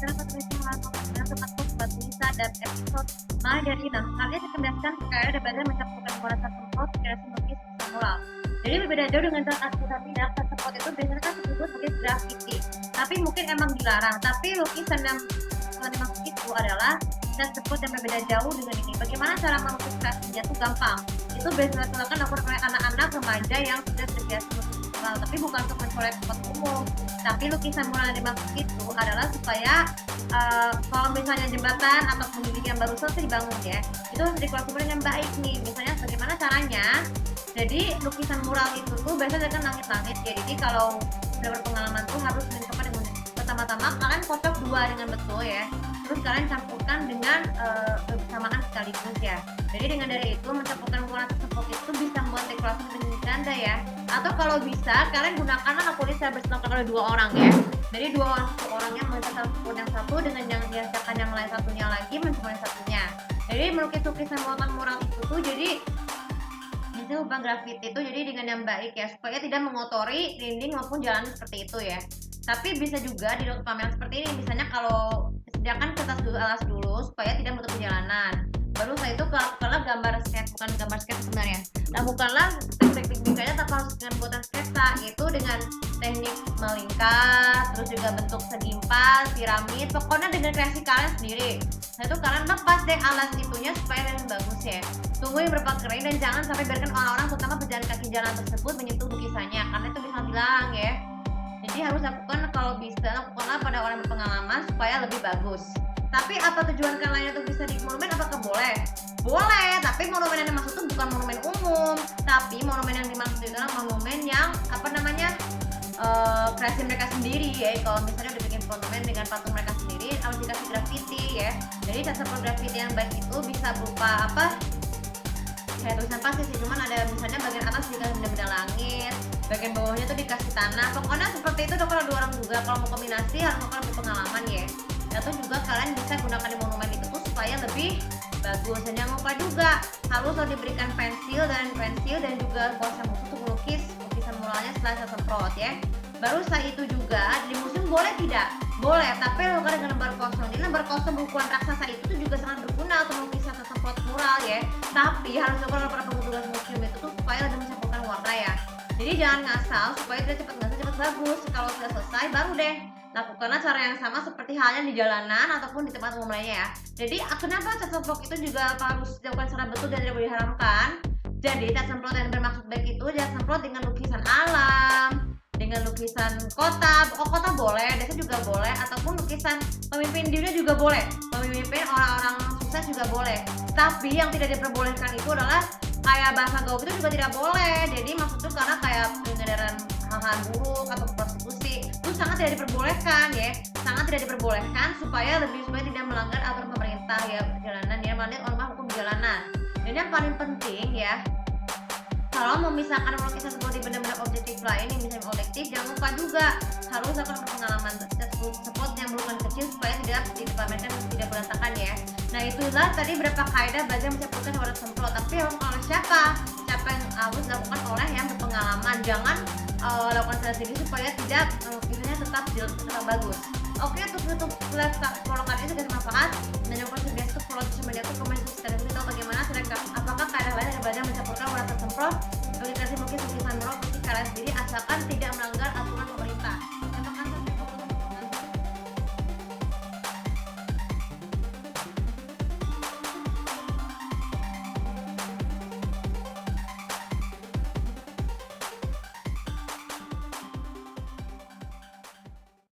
Secara potensi melakukan tempat buat Nisa dan episode Mulai dari 6. Kalian rekomendasikan kalian ada badan mencampurkan warna semprot kreasi melukis mural. Jadi berbeda jauh dengan saat kita tidak semprot itu biasanya kan disebut sebagai graffiti. Tapi mungkin emang dilarang. Tapi lukisan yang dimaksud itu adalah dan semprot yang berbeda jauh dengan ini. Bagaimana cara melukis kreasinya itu gampang. Itu biasanya dilakukan oleh anak-anak remaja yang sudah terbiasa melukis mural, tapi bukan untuk mencolek tempat umum. Tapi lukisan mural yang dimaksud itu adalah supaya kalau misalnya jembatan atau pembimbing yang baru selesai dibangun ya, itu harus dikelola dengan baik nih. Misalnya bagaimana caranya? Jadi lukisan mural itu tuh biasanya kan langit-langit ya. Jadi kalau sudah berpengalaman tuh harus mencoba dengan pertama-tama kalian kocok dua dengan betul ya. Terus kalian campurkan dengan bersamaan sekaligus ya. Jadi dengan dari itu mencampurkan warna tersebut itu bisa membuat dekorasi menjadi ganda ya. Atau kalau bisa kalian gunakanlah kulit saya bersama oleh dua orang ya. Jadi satu orang yang mencetak yang satu dengan yang diajarkan yang lain satunya lagi mencoba yang satunya. Jadi melukis lukisan mural itu tuh jadi itu lubang grafiti itu jadi dengan yang baik ya supaya tidak mengotori dinding maupun jalan seperti itu ya. Tapi bisa juga dilakukan pameran seperti ini, misalnya kalau sediakan kertas dulu alas dulu supaya tidak menutup jalanan. Baru setelah itu lakukanlah gambar sketch, bukan gambar sketch sebenarnya. Lakukanlah teknik biasanya tanpa harus dengan buatan sketsa, yaitu dengan teknik melingkar, terus juga bentuk sedimpal, piramid, pokoknya dengan kreasi kalian sendiri. Nah itu kalian lepas deh alas itunya supaya kalian bagus ya. Tunggu yang berapa kering dan jangan sampai biarkan orang-orang terutama pejalan kaki jalan tersebut menyentuh lukisannya karena itu bisa hilang ya. Jadi harus lakukan kalau bisa lakukanlah pada orang berpengalaman supaya lebih bagus. Tapi apa tujuan kalian itu bisa di monumen? Apakah boleh? Boleh, tapi monumen yang dimaksud itu bukan monumen umum, tapi monumen yang dimaksud itu adalah monumen yang kreasi mereka sendiri ya. Kalau misalnya udah bikin monumen dengan patung mereka sendiri, harus dikasih graffiti ya. Jadi cara graffiti yang baik itu bisa berupa kayak tulisan pasti sih, cuman ada misalnya bagian atas dikasih benda-benda langit, bagian bawahnya tuh dikasih tanah, pokoknya seperti itu. Kalau dua orang juga kalau mau kombinasi harus melakukan berpengalaman ya. Atau juga kalian bisa gunakan di monumen itu tuh supaya lebih bagus. Dan jangan lupa juga harus diberikan pensil dan juga kuasa untuk melukis lukisan muralnya setelah semprot ya. Baru setelah itu juga di museum boleh tidak? Boleh, tapi lakukan dengan lembar kosong. Jadi lembar kosong bukuan raksasa itu tuh juga sangat berguna untuk melukis semprot mural ya. Tapi harus dilakukan oleh para petugas museum itu tuh supaya lebih mencampurkan warna ya. Jadi jangan ngasal supaya tidak cepat bagus. Kalau sudah selesai baru deh lakukanlah cara yang sama seperti halnya di jalanan ataupun di tempat umum lainnya ya. Jadi kenapa cat semprot itu juga harus dilakukan secara betul dan tidak boleh diharamkan? Jadi cat semprot yang bermaksud baik itu cat semprot dengan lukisan alam, dengan lukisan kota boleh, desa juga boleh, ataupun lukisan pemimpin dunia juga boleh, pemimpin orang-orang sukses juga boleh. Tapi yang tidak diperbolehkan itu adalah kayak bahasa gaul itu juga tidak boleh. Jadi maksudnya karena kayak peredaran hal-hal buruk atau prostitusi itu sangat tidak diperbolehkan ya, sangat tidak diperbolehkan supaya tidak melanggar aturan pemerintah ya perjalanan ya, melanggar norma hukum jalanan. Dan yang paling penting ya, kalau memisahkan lukisan seperti benda-benda objektif lain yang misalnya objektif, jangan lupa juga harus akan pengalaman spot yang bukan kecil supaya tidak dipamerkan dan tidak berantakan ya. Nah itulah tadi berapa kaidah belajar mencampurkan warna semprot. Tapi oleh siapa yang harus dilakukan oleh yang berpengalaman. Jangan lakukan secara sendiri supaya tidak lukisannya tetap bagus. Oke, untuk live follow kalian sudah bermanfaat dan jangan lupa biasa follow sosial media aku, komen dan tahu bagaimana apakah kaidah lain yang belajar mencampurkan warna semprot bagi kreasi lukisan mural seperti kalian sendiri asalkan tidak melanggar